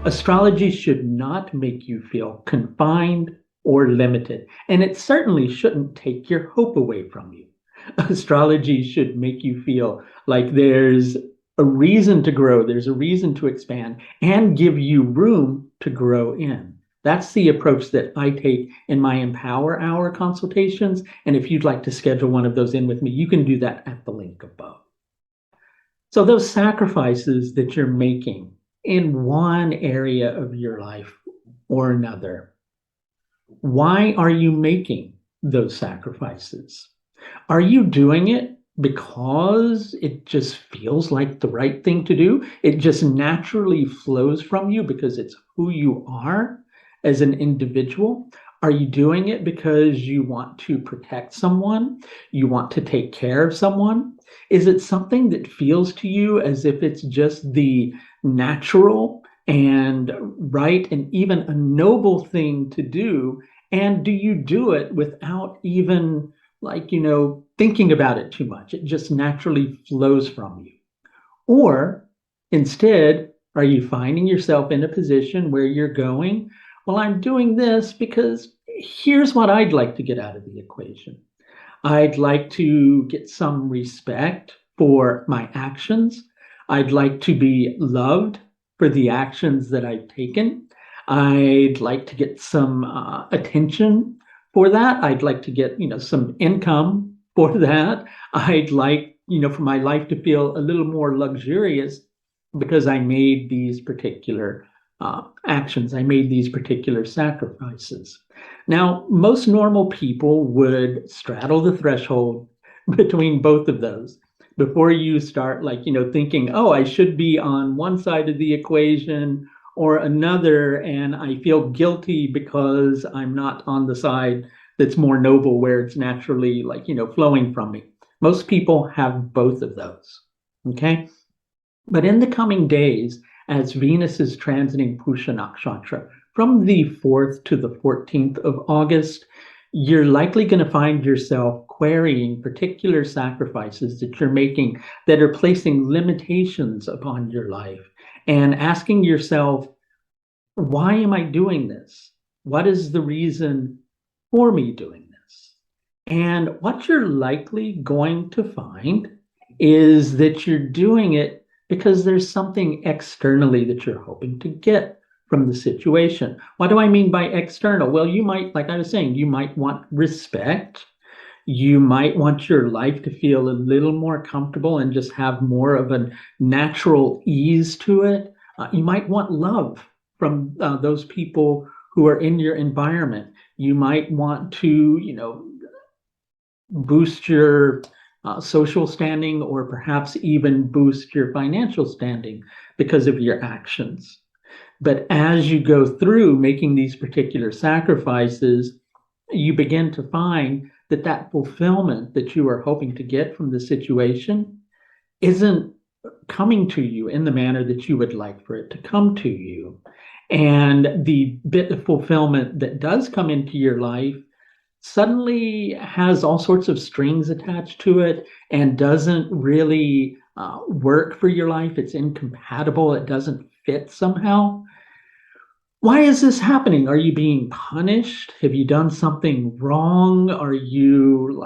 Astrology should not make you feel confined or limited, and it certainly shouldn't take your hope away from you. Astrology should make you feel like there's a reason to grow, there's a reason to expand, and give you room to grow in. That's the approach that I take in my Empower Hour consultations. And if you'd like to schedule one of those in with me, you can do that at the link above. So, those sacrifices that you're making in one area of your life or another, why are you making those sacrifices? Are you doing it because it just feels like the right thing to do? It just naturally flows from you because it's who you are as an individual? Are you doing it because you want to protect someone? You want to take care of someone? Is it something that feels to you as if it's just the natural and right and even a noble thing to do? And do you do it without even thinking about it too much? It just naturally flows from you. Or instead, are you finding yourself in a position where you're going, well, I'm doing this because here's what I'd like to get out of the equation. I'd like to get some respect for my actions. I'd like to be loved for the actions that I've taken. I'd like to get some attention for that. I'd like to get, some income for that. I'd like, for my life to feel a little more luxurious because I made these particular actions. I made these particular sacrifices. Now, most normal people would straddle the threshold between both of those before you start thinking, oh, I should be on one side of the equation or another, and I feel guilty because I'm not on the side that's more noble where it's naturally flowing from me. Most people have both of those. Okay. But in the coming days, as Venus is transiting Pushya Nakshatra from the 4th to the 14th of August, you're likely going to find yourself querying particular sacrifices that you're making that are placing limitations upon your life and asking yourself, why am I doing this? What is the reason for me doing this? And what you're likely going to find is that you're doing it because there's something externally that you're hoping to get from the situation. What do I mean by external? Well, you might, like I was saying, you might want respect. You might want your life to feel a little more comfortable and just have more of a natural ease to it. You might want love from those people who are in your environment. You might want to, boost your social standing or perhaps even boost your financial standing because of your actions. But as you go through making these particular sacrifices, you begin to find that that fulfillment that you are hoping to get from the situation isn't coming to you in the manner that you would like for it to come to you. And the bit of fulfillment that does come into your life suddenly has all sorts of strings attached to it and doesn't really work for your life. It's incompatible. It doesn't fit somehow. Why is this happening? Are you being punished? Have you done something wrong? Are you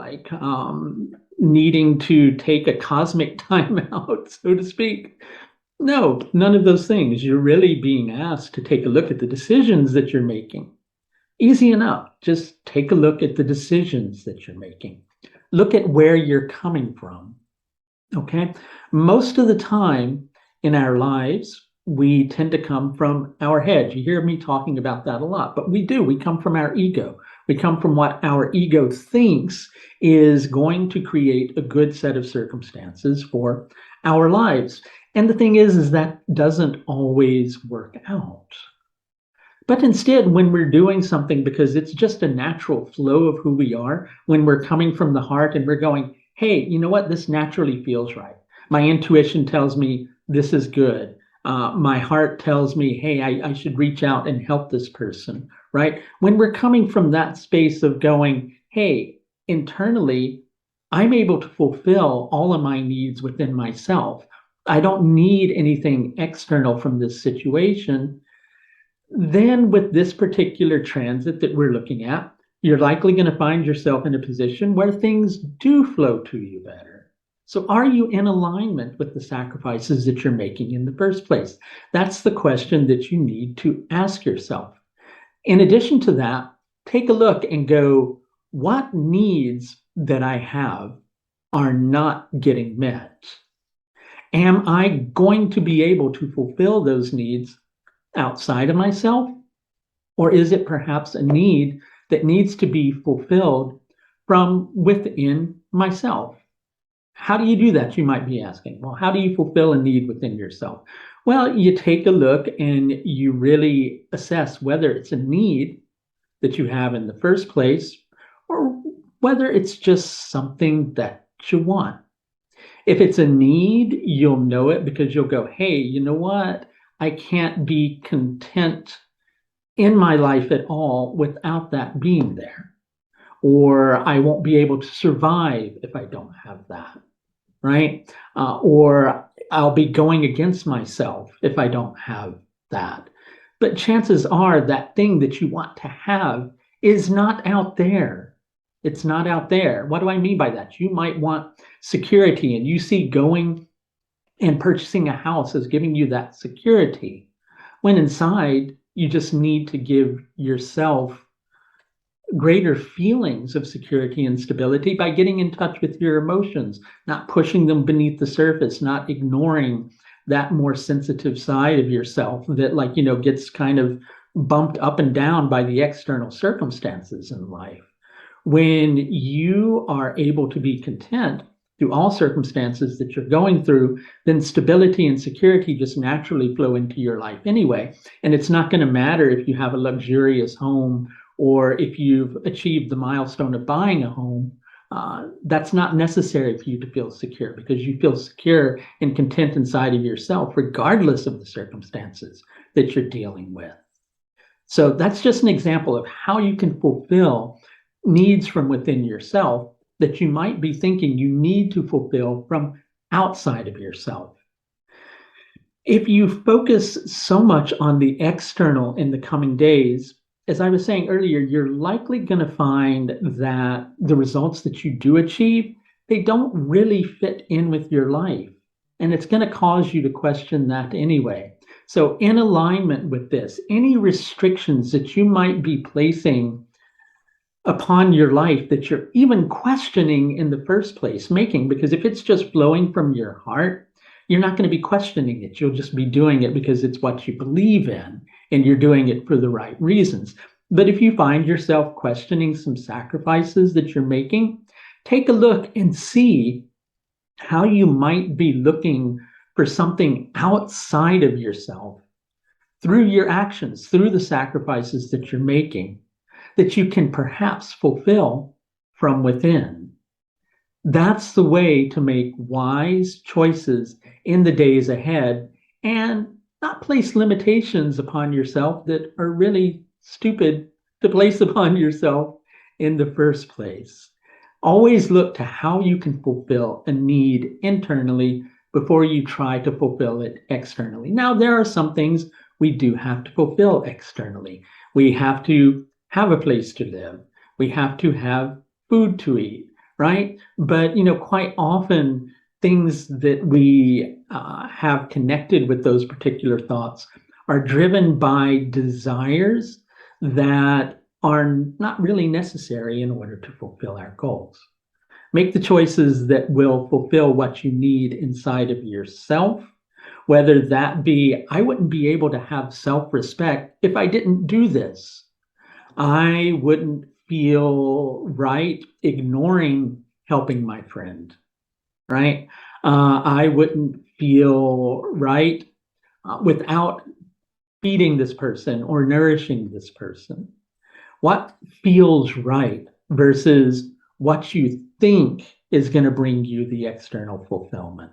needing to take a cosmic timeout, so to speak? No, none of those things. You're really being asked to take a look at the decisions that you're making. Easy enough. Just take a look at the decisions that you're making. Look at where you're coming from. Okay? Most of the time in our lives, we tend to come from our head. You hear me talking about that a lot, but we do. We come from our ego. We come from what our ego thinks is going to create a good set of circumstances for our lives. And the thing is that doesn't always work out. But instead, when we're doing something because it's just a natural flow of who we are, when we're coming from the heart and we're going, hey, you know what? This naturally feels right. My intuition tells me this is good. My heart tells me, hey, I should reach out and help this person, right? When we're coming from that space of going, hey, internally, I'm able to fulfill all of my needs within myself. I don't need anything external from this situation. then with this particular transit that we're looking at, you're likely going to find yourself in a position where things do flow to you better. So, are you in alignment with the sacrifices that you're making in the first place? That's the question that you need to ask yourself. In addition to that, take a look and go, what needs that I have are not getting met? Am I going to be able to fulfill those needs outside of myself? Or is it perhaps a need that needs to be fulfilled from within myself? How do you do that? You might be asking. Well, how do you fulfill a need within yourself? Well, you take a look and you really assess whether it's a need that you have in the first place or whether it's just something that you want. If it's a need, you'll know it because you'll go, hey, you know what? I can't be content in my life at all without that being there. Or I won't be able to survive if I don't have that, right? Or I'll be going against myself if I don't have that. But chances are that thing that you want to have is not out there. It's not out there. What do I mean by that? You might want security, and you see going and purchasing a house as giving you that security, when inside you just need to give yourself greater feelings of security and stability by getting in touch with your emotions, not pushing them beneath the surface, not ignoring that more sensitive side of yourself that, like, gets kind of bumped up and down by the external circumstances in life. When you are able to be content through all circumstances that you're going through, then stability and security just naturally flow into your life anyway. And it's not going to matter if you have a luxurious home or if you've achieved the milestone of buying a home. That's not necessary for you to feel secure, because you feel secure and content inside of yourself, regardless of the circumstances that you're dealing with. So that's just an example of how you can fulfill needs from within yourself that you might be thinking you need to fulfill from outside of yourself. If you focus so much on the external in the coming days, as I was saying earlier, you're likely going to find that the results that you do achieve, they don't really fit in with your life. And it's going to cause you to question that anyway. So in alignment with this, any restrictions that you might be placing upon your life that you're even questioning in the first place, making, because if it's just flowing from your heart, you're not going to be questioning it. You'll just be doing it because it's what you believe in and you're doing it for the right reasons. But if you find yourself questioning some sacrifices that you're making, take a look and see how you might be looking for something outside of yourself through your actions, through the sacrifices that you're making, that you can perhaps fulfill from within. That's the way to make wise choices in the days ahead and not place limitations upon yourself that are really stupid to place upon yourself in the first place. Always look to how you can fulfill a need internally before you try to fulfill it externally. Now, there are some things we do have to fulfill externally. We have to have a place to live. We have to have food to eat, right? But, quite often things that we have connected with those particular thoughts are driven by desires that are not really necessary in order to fulfill our goals. Make the choices that will fulfill what you need inside of yourself, whether that be, I wouldn't be able to have self-respect if I didn't do this. I wouldn't feel right ignoring helping my friend, right? I wouldn't feel right without feeding this person or nourishing this person. What feels right versus what you think is going to bring you the external fulfillment.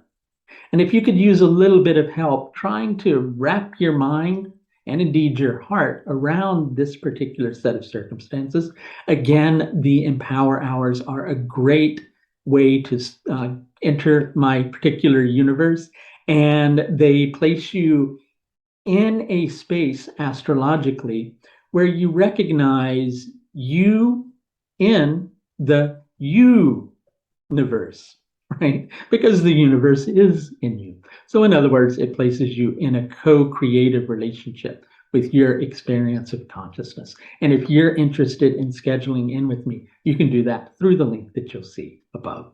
And if you could use a little bit of help trying to wrap your mind and indeed your heart around this particular set of circumstances, again, the Empower Hours are a great way to enter my particular universe, and they place you in a space astrologically where you recognize you in the universe, right? Because the universe is in you. So, in other words, it places you in a co creative relationship with your experience of consciousness. And if you're interested in scheduling in with me, you can do that through the link that you'll see above.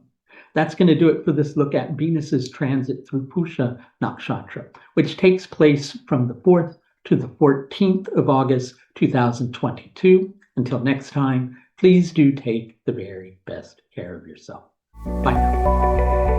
That's going to do it for this look at Venus's transit through Pushya Nakshatra, which takes place from the 4th to the 14th of August, 2022. Until next time, please do take the very best care of yourself. Bye now.